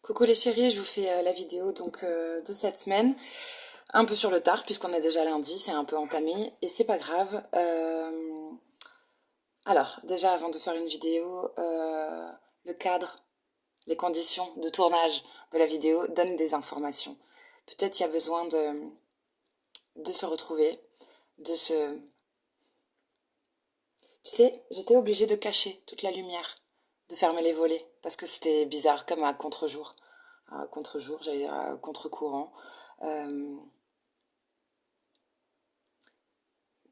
Coucou les chéris, je vous fais la vidéo de cette semaine, un peu sur le tard puisqu'on est déjà lundi, c'est un peu entamé et c'est pas grave. Alors déjà avant de faire une vidéo, le cadre, les conditions de tournage de la vidéo donnent des informations. Peut-être il y a besoin de se retrouver, de se... Tu sais, j'étais obligée de cacher toute la lumière, de fermer les volets parce que c'était bizarre comme à contre-jour. À contre-jour, j'allais dire à contre-courant. Euh,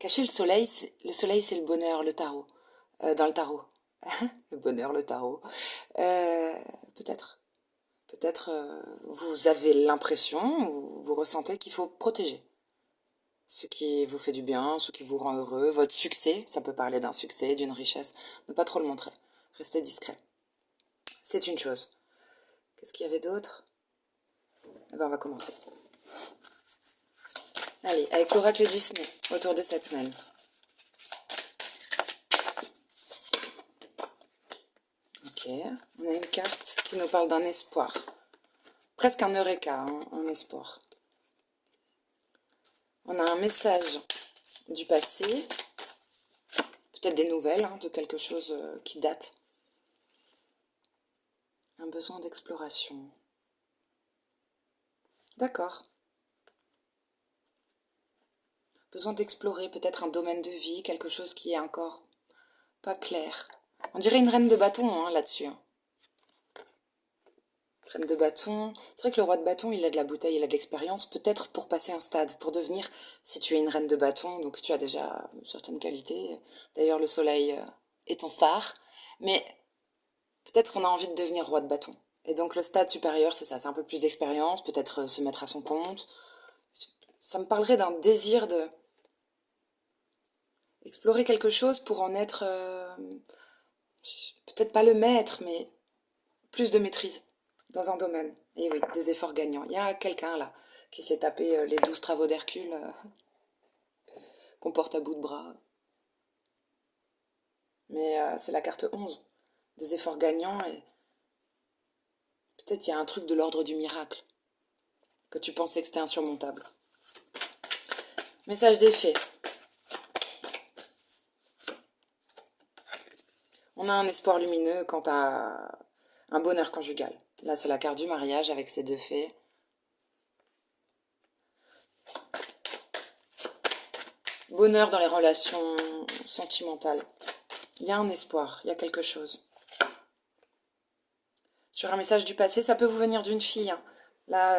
Cacher le soleil c'est le bonheur, le tarot. Dans le tarot. Le bonheur, le tarot. Euh, peut-être. Peut-être vous avez l'impression ou vous ressentez qu'il faut protéger ce qui vous fait du bien, ce qui vous rend heureux, votre succès. Ça peut parler d'un succès, d'une richesse. Ne pas trop le montrer. Restez discret. C'est une chose. Qu'est-ce qu'il y avait d'autre? Eh ben, on va commencer. Allez, avec l'oracle Disney, autour de cette semaine. Ok, on a une carte qui nous parle d'un espoir. Presque un eureka, hein, un espoir. On a un message du passé, peut-être des nouvelles, hein, de quelque chose qui date. Un besoin d'exploration. D'accord. Besoin d'explorer peut-être un domaine de vie, quelque chose qui est encore pas clair. On dirait une reine de bâton hein, là-dessus. Hein. Reine de bâton. C'est vrai que le roi de bâton, il a de la bouteille, il a de l'expérience, peut-être pour passer un stade, pour devenir, si tu es une reine de bâton, donc tu as déjà certaines qualités. D'ailleurs, le soleil est ton phare. Mais peut-être qu'on a envie de devenir roi de bâton. Et donc le stade supérieur, c'est ça, c'est un peu plus d'expérience, peut-être se mettre à son compte. Ça me parlerait d'un désir de explorer quelque chose pour en être, peut-être pas le maître, mais plus de maîtrise dans un domaine. Et oui, des efforts gagnants. Il y a quelqu'un là qui s'est tapé les 12 travaux d'Hercule qu'on porte à bout de bras. Mais c'est la carte 11. Des efforts gagnants et peut-être il y a un truc de l'ordre du miracle que tu pensais que c'était insurmontable. Message des fées. On a un espoir lumineux quant à un bonheur conjugal. Là, c'est la carte du mariage avec ces deux fées. Bonheur dans les relations sentimentales. Il y a un espoir, il y a quelque chose. Sur un message du passé, ça peut vous venir d'une fille. Hein. Là,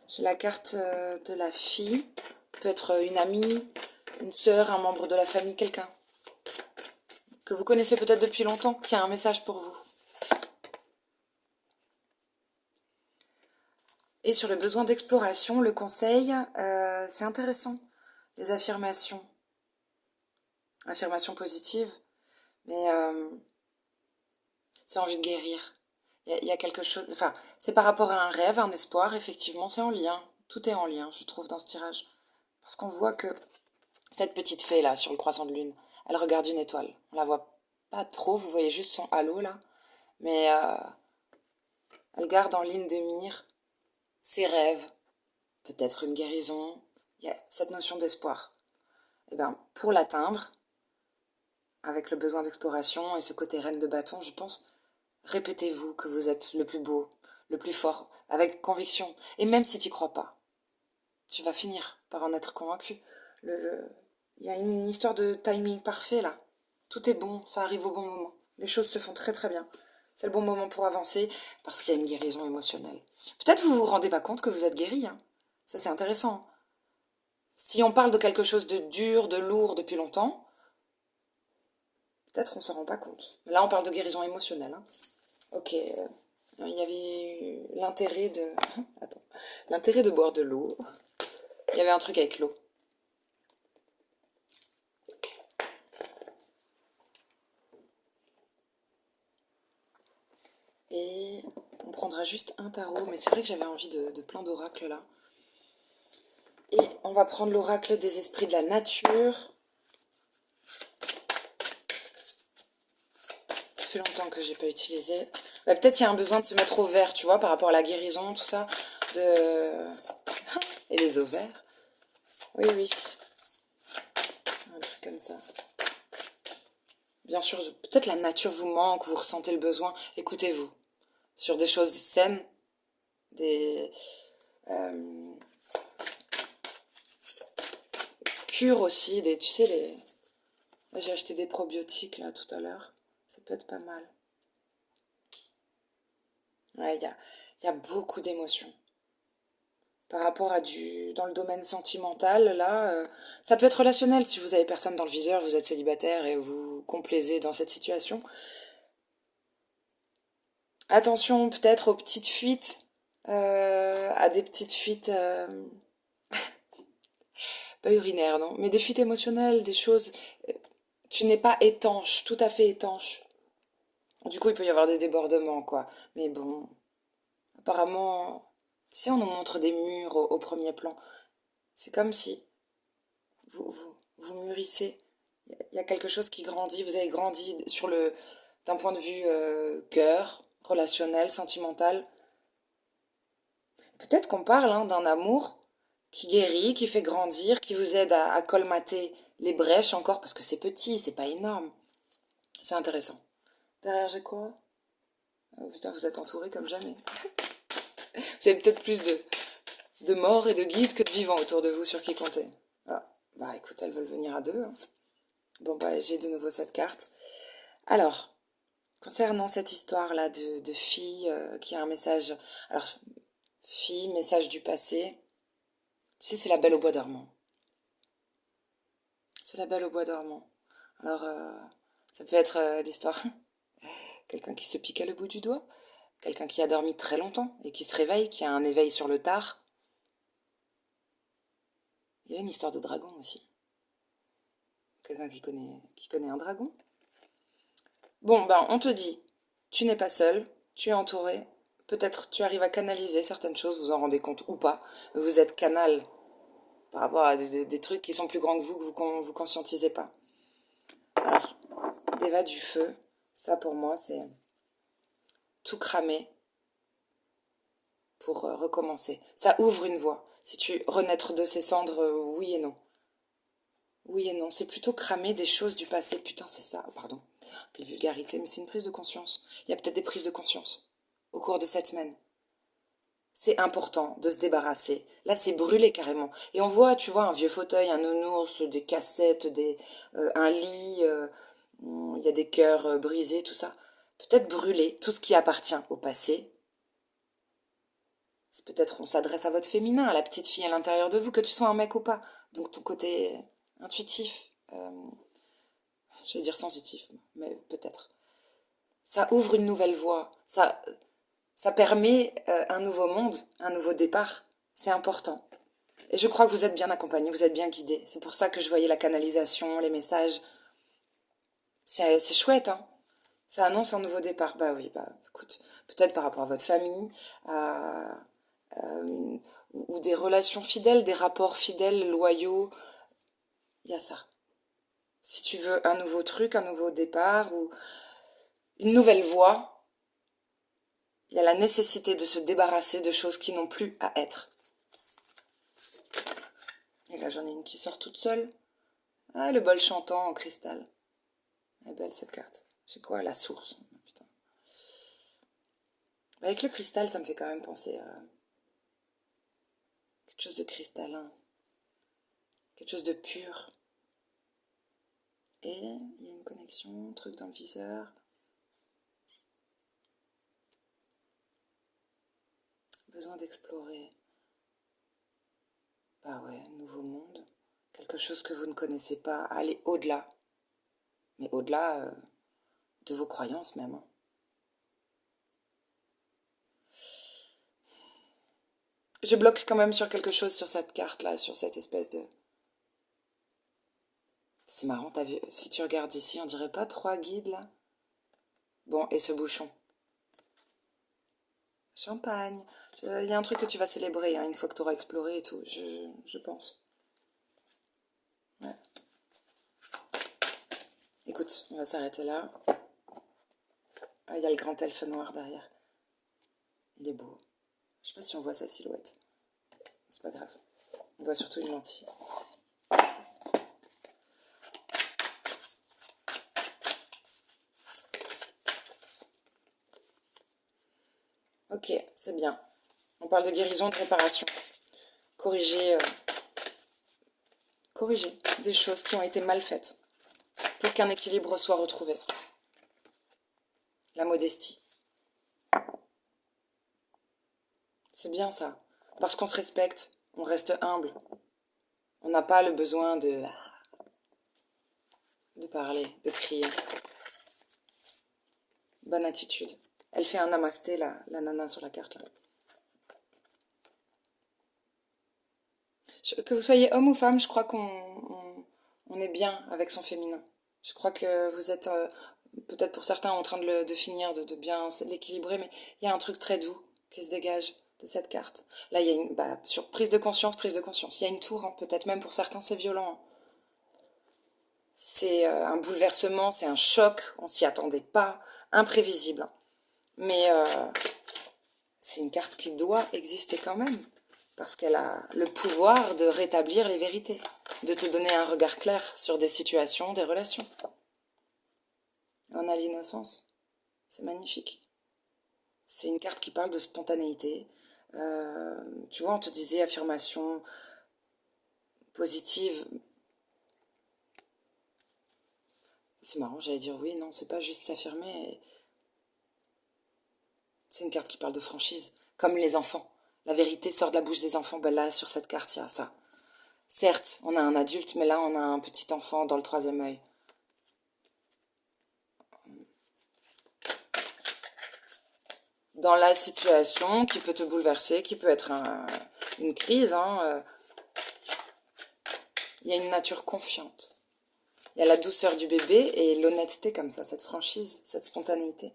j'ai la carte de la fille. Peut être une amie, une sœur, un membre de la famille, quelqu'un que vous connaissez peut-être depuis longtemps, qui a un message pour vous. Et sur le besoin d'exploration, le conseil, c'est intéressant. Les affirmations. Affirmations positives. Mais c'est envie de guérir. Il y a quelque chose... Enfin, c'est par rapport à un rêve, un espoir, effectivement, c'est en lien. Tout est en lien, je trouve, dans ce tirage. Parce qu'on voit que cette petite fée, là, sur le croissant de lune, elle regarde une étoile. On la voit pas trop, vous voyez juste son halo, là. Mais elle garde en ligne de mire ses rêves, peut-être une guérison. Il y a cette notion d'espoir. Et bien, pour l'atteindre, avec le besoin d'exploration et ce côté reine de bâton, je pense, répétez-vous que vous êtes le plus beau, le plus fort, avec conviction. Et même si tu n'y crois pas, tu vas finir par en être convaincu. Il y a une histoire de timing parfait là. Tout est bon, ça arrive au bon moment. Les choses se font très très bien. C'est le bon moment pour avancer parce qu'il y a une guérison émotionnelle. Peut-être vous vous rendez pas compte que vous êtes guéri. Hein. Ça c'est intéressant. Si on parle de quelque chose de dur, de lourd depuis longtemps, peut-être on s'en rend pas compte. Mais là on parle de guérison émotionnelle. Hein. Ok. Il y avait l'intérêt de... Attends. L'intérêt de boire de l'eau. Il y avait un truc avec l'eau. Et on prendra juste un tarot, mais c'est vrai que j'avais envie de plein d'oracles là. Et on va prendre l'oracle des esprits de la nature. Ça fait longtemps que j'ai pas utilisé. Bah, peut-être il y a un besoin de se mettre au vert, tu vois, par rapport à la guérison, tout ça. De... Et les ovaires. Oui, oui. Un truc comme ça. Bien sûr, peut-être la nature vous manque, vous ressentez le besoin. Écoutez-vous. Sur des choses saines, des cures aussi, tu sais, j'ai acheté des probiotiques là tout à l'heure. Ça peut être pas mal. Ouais, il y a beaucoup d'émotions. Par rapport à dans le domaine sentimental, là, ça peut être relationnel si vous avez personne dans le viseur, vous êtes célibataire et vous complaisez dans cette situation. Attention peut-être aux petites fuites, à des petites fuites, pas urinaires non, mais des fuites émotionnelles, des choses. Tu n'es pas étanche, tout à fait étanche. Du coup, il peut y avoir des débordements, quoi. Mais bon, apparemment, tu sais, on nous montre des murs au premier plan. C'est comme si vous mûrissez. Il y a quelque chose qui grandit. Vous avez grandi d'un point de vue cœur, relationnel, sentimental. Peut-être qu'on parle hein, d'un amour qui guérit, qui fait grandir, qui vous aide à colmater les brèches encore, parce que c'est petit, c'est pas énorme. C'est intéressant. Derrière, j'ai quoi? Oh, putain, vous êtes entouré comme jamais. Vous avez peut-être plus de morts et de guides que de vivants autour de vous sur qui compter. Ah, bah écoute, elles veulent venir à deux. Hein. Bon, bah j'ai de nouveau cette carte. Alors, concernant cette histoire-là de fille qui a un message. Alors, fille, message du passé. Tu sais, c'est la belle au bois dormant. C'est la belle au bois dormant. Alors, ça peut être l'histoire. Quelqu'un qui se pique à le bout du doigt. Quelqu'un qui a dormi très longtemps et qui se réveille, qui a un éveil sur le tard. Il y a une histoire de dragon aussi. Quelqu'un qui connaît un dragon. Bon, ben, on te dit, tu n'es pas seul, tu es entouré. Peut-être tu arrives à canaliser certaines choses, vous en rendez compte ou pas. Vous êtes canal par rapport à des trucs qui sont plus grands que vous conscientisez pas. Alors, Déva du feu, ça pour moi c'est tout cramer pour recommencer. Ça ouvre une voie. Si tu renaître de ces cendres, oui et non. Oui et non, c'est plutôt cramer des choses du passé. Putain, c'est ça. Oh, pardon, quelle vulgarité, mais c'est une prise de conscience. Il y a peut-être des prises de conscience au cours de cette semaine. C'est important de se débarrasser. Là, c'est brûlé carrément. Et on voit, tu vois, un vieux fauteuil, un nounours, des cassettes, un lit, il y a des cœurs brisés, tout ça. Peut-être brûler tout ce qui appartient au passé. C'est peut-être on s'adresse à votre féminin, à la petite fille à l'intérieur de vous, que tu sois un mec ou pas. Donc ton côté intuitif, j'allais dire sensitif, mais peut-être. Ça ouvre une nouvelle voie. Ça permet un nouveau monde, un nouveau départ. C'est important. Et je crois que vous êtes bien accompagné, vous êtes bien guidé. C'est pour ça que je voyais la canalisation, les messages. C'est chouette, hein. Ça annonce un nouveau départ. Bah oui, bah écoute, peut-être par rapport à votre famille, ou des relations fidèles, des rapports fidèles, loyaux. Il y a ça. Si tu veux un nouveau truc, un nouveau départ ou une nouvelle voie, il y a la nécessité de se débarrasser de choses qui n'ont plus à être. Et là, j'en ai une qui sort toute seule. Ah, le bol chantant en cristal. Elle est belle cette carte. C'est quoi la source? Putain. Avec le cristal, ça me fait quand même penser à quelque chose de cristallin, quelque chose de pur. Et il y a une connexion, truc dans le viseur. Besoin d'explorer. Bah ouais, nouveau monde. Quelque chose que vous ne connaissez pas. Aller au-delà. Mais au-delà de vos croyances même. Hein. Je bloque quand même sur quelque chose sur cette carte-là, sur cette espèce de... C'est marrant, t'as vu, si tu regardes ici, on dirait pas trois guides là. Bon, et ce bouchon. Champagne. Il y a un truc que tu vas célébrer hein, une fois que tu auras exploré et tout, je pense. Ouais. Écoute, on va s'arrêter là. Ah, il y a le grand elfe noir derrière. Il est beau. Je sais pas si on voit sa silhouette. C'est pas grave. On voit surtout une lentille. Ok, c'est bien. On parle de guérison, de réparation. Corriger, corriger des choses qui ont été mal faites pour qu'un équilibre soit retrouvé. La modestie. C'est bien ça. Parce qu'on se respecte, on reste humble. On n'a pas le besoin de parler, de crier. Bonne attitude. Elle fait un namasté, la nana sur la carte. Là. Que vous soyez homme ou femme, je crois on est bien avec son féminin. Je crois que vous êtes, peut-être pour certains, en train de finir, de bien l'équilibrer, mais il y a un truc très doux qui se dégage de cette carte. Là, il y a une, sur prise de conscience, prise de conscience. Il y a une tour, hein, peut-être même pour certains, c'est violent. Hein. C'est un bouleversement, c'est un choc, on s'y attendait pas, imprévisible. Hein. Mais c'est une carte qui doit exister quand même, parce qu'elle a le pouvoir de rétablir les vérités, de te donner un regard clair sur des situations, des relations. On a l'innocence, c'est magnifique. C'est une carte qui parle de spontanéité. Tu vois, on te disait affirmation positive. C'est marrant, j'allais dire oui, non, c'est pas juste s'affirmer. C'est une carte qui parle de franchise, comme les enfants. La vérité sort de la bouche des enfants, ben là, sur cette carte, il y a ça. Certes, on a un adulte, mais là, on a un petit enfant dans le troisième œil. Dans la situation qui peut te bouleverser, qui peut être une crise, hein, il y a une nature confiante. Il y a la douceur du bébé et l'honnêteté comme ça, cette franchise, cette spontanéité.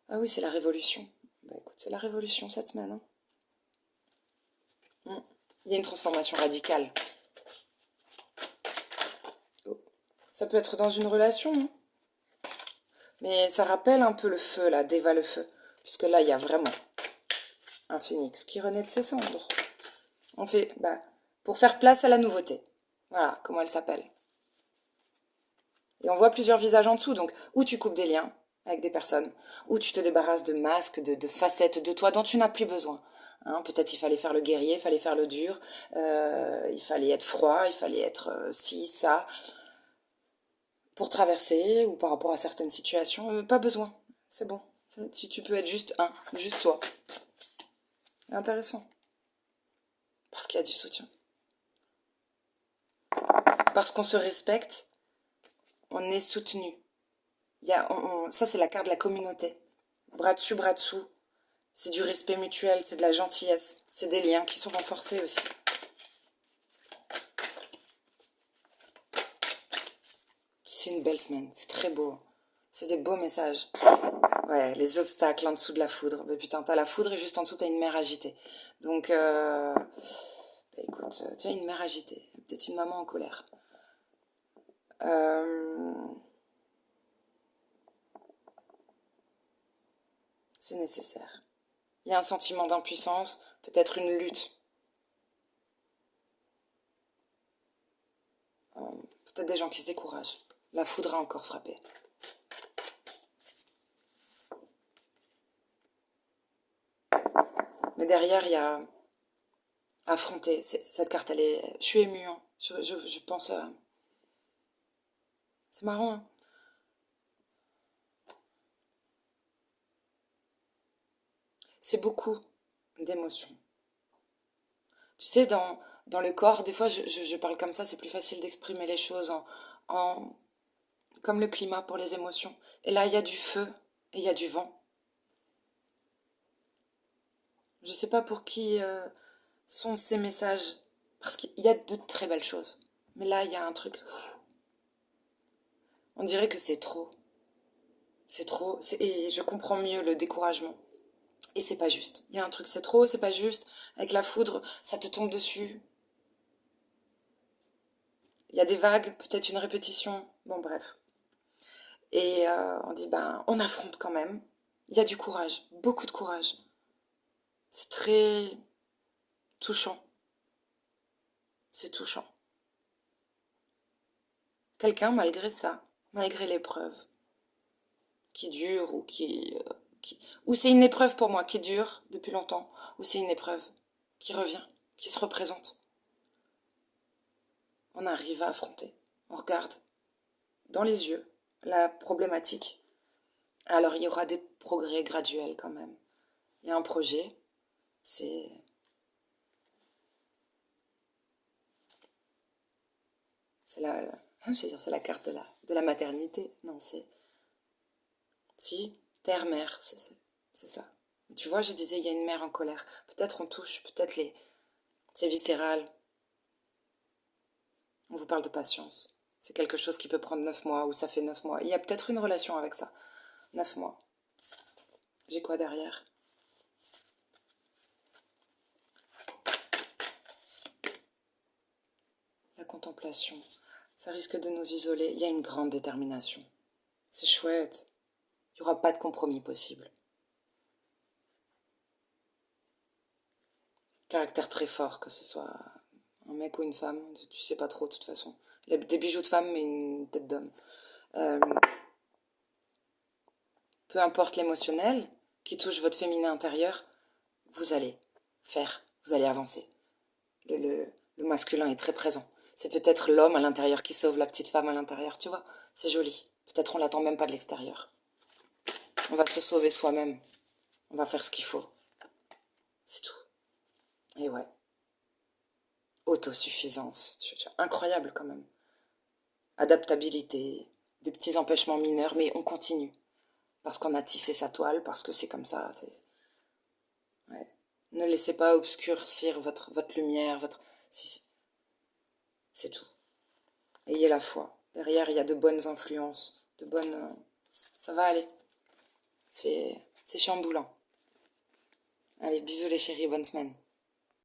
Ah oui, c'est la révolution. Bah écoute, c'est la révolution cette semaine. Hein. Il y a une transformation radicale. Oh. Ça peut être dans une relation, hein. Mais ça rappelle un peu le feu, là, Deva le feu. Puisque là, il y a vraiment un phénix qui renaît de ses cendres. On fait, pour faire place à la nouveauté. Voilà, comment elle s'appelle. Et on voit plusieurs visages en dessous, donc où tu coupes des liens avec des personnes, où tu te débarrasses de masques, de facettes de toi dont tu n'as plus besoin. Hein, peut-être il fallait faire le guerrier, il fallait faire le dur, il fallait être froid, il fallait être ci, ça, pour traverser ou par rapport à certaines situations. Pas besoin, c'est bon. Tu peux être juste toi. Intéressant. Parce qu'il y a du soutien. Parce qu'on se respecte, on est soutenu. Ça, c'est la carte de la communauté. Bras dessus, bras dessous. C'est du respect mutuel, c'est de la gentillesse. C'est des liens qui sont renforcés aussi. C'est une belle semaine, c'est très beau. C'est des beaux messages. Ouais, les obstacles en dessous de la foudre. Mais putain, t'as la foudre et juste en dessous, t'as une mer agitée. Donc, écoute, tiens, une mer agitée. Peut-être une maman en colère. C'est nécessaire. Il y a un sentiment d'impuissance, peut-être une lutte. Peut-être des gens qui se découragent. La foudre a encore frappé. Mais derrière, il y a affronter. Cette carte, elle est... Je suis émue. Hein. Je pense... C'est marrant. Hein. C'est beaucoup d'émotions. Tu sais, dans le corps, des fois, je parle comme ça, c'est plus facile d'exprimer les choses comme le climat pour les émotions. Et là, il y a du feu et il y a du vent. Je sais pas pour qui sont ces messages, parce qu'il y a de très belles choses. Mais là, il y a un truc... On dirait que c'est trop. C'est trop. Et je comprends mieux le découragement. Et c'est pas juste. Il y a un truc, c'est trop, c'est pas juste. Avec la foudre, ça te tombe dessus. Il y a des vagues, peut-être une répétition. Bon, bref. Et on dit, ben, on affronte quand même. Il y a du courage, beaucoup de courage. C'est très touchant. C'est touchant. Quelqu'un, malgré ça, malgré l'épreuve, qui dure ou c'est une épreuve pour moi qui dure depuis longtemps, ou c'est une épreuve qui revient, qui se représente. On arrive à affronter. On regarde dans les yeux la problématique. Alors il y aura des progrès graduels quand même. Il y a un projet, c'est c'est la je vais dire c'est la carte de la maternité. Non, c'est si terre-mère, c'est ça. Tu vois, je disais il y a une mère en colère. Peut-être on touche, peut-être c'est viscéral. On vous parle de patience. C'est quelque chose qui peut prendre 9 mois ou ça fait 9 mois. Il y a peut-être une relation avec ça. 9 mois. J'ai quoi derrière? La contemplation. Ça risque de nous isoler. Il y a une grande détermination. C'est chouette. Il n'y aura pas de compromis possible. Caractère très fort, que ce soit un mec ou une femme. Tu sais pas trop de toute façon. Des bijoux de femme mais une tête d'homme. Euh, peu importe l'émotionnel qui touche votre féminin intérieur, vous allez faire, vous allez avancer. Le masculin est très présent. C'est peut-être l'homme à l'intérieur qui sauve la petite femme à l'intérieur, tu vois. C'est joli. Peut-être on l'attend même pas de l'extérieur. On va se sauver soi-même. On va faire ce qu'il faut. C'est tout. Et ouais. Autosuffisance. Incroyable quand même. Adaptabilité. Des petits empêchements mineurs, mais on continue. Parce qu'on a tissé sa toile, parce que c'est comme ça. Ouais. Ne laissez pas obscurcir votre lumière, votre... Si, c'est tout. Ayez la foi. Derrière, il y a de bonnes influences, de bonnes... Ça va aller. C'est chamboulant. Allez, bisous les chéris, bonne semaine.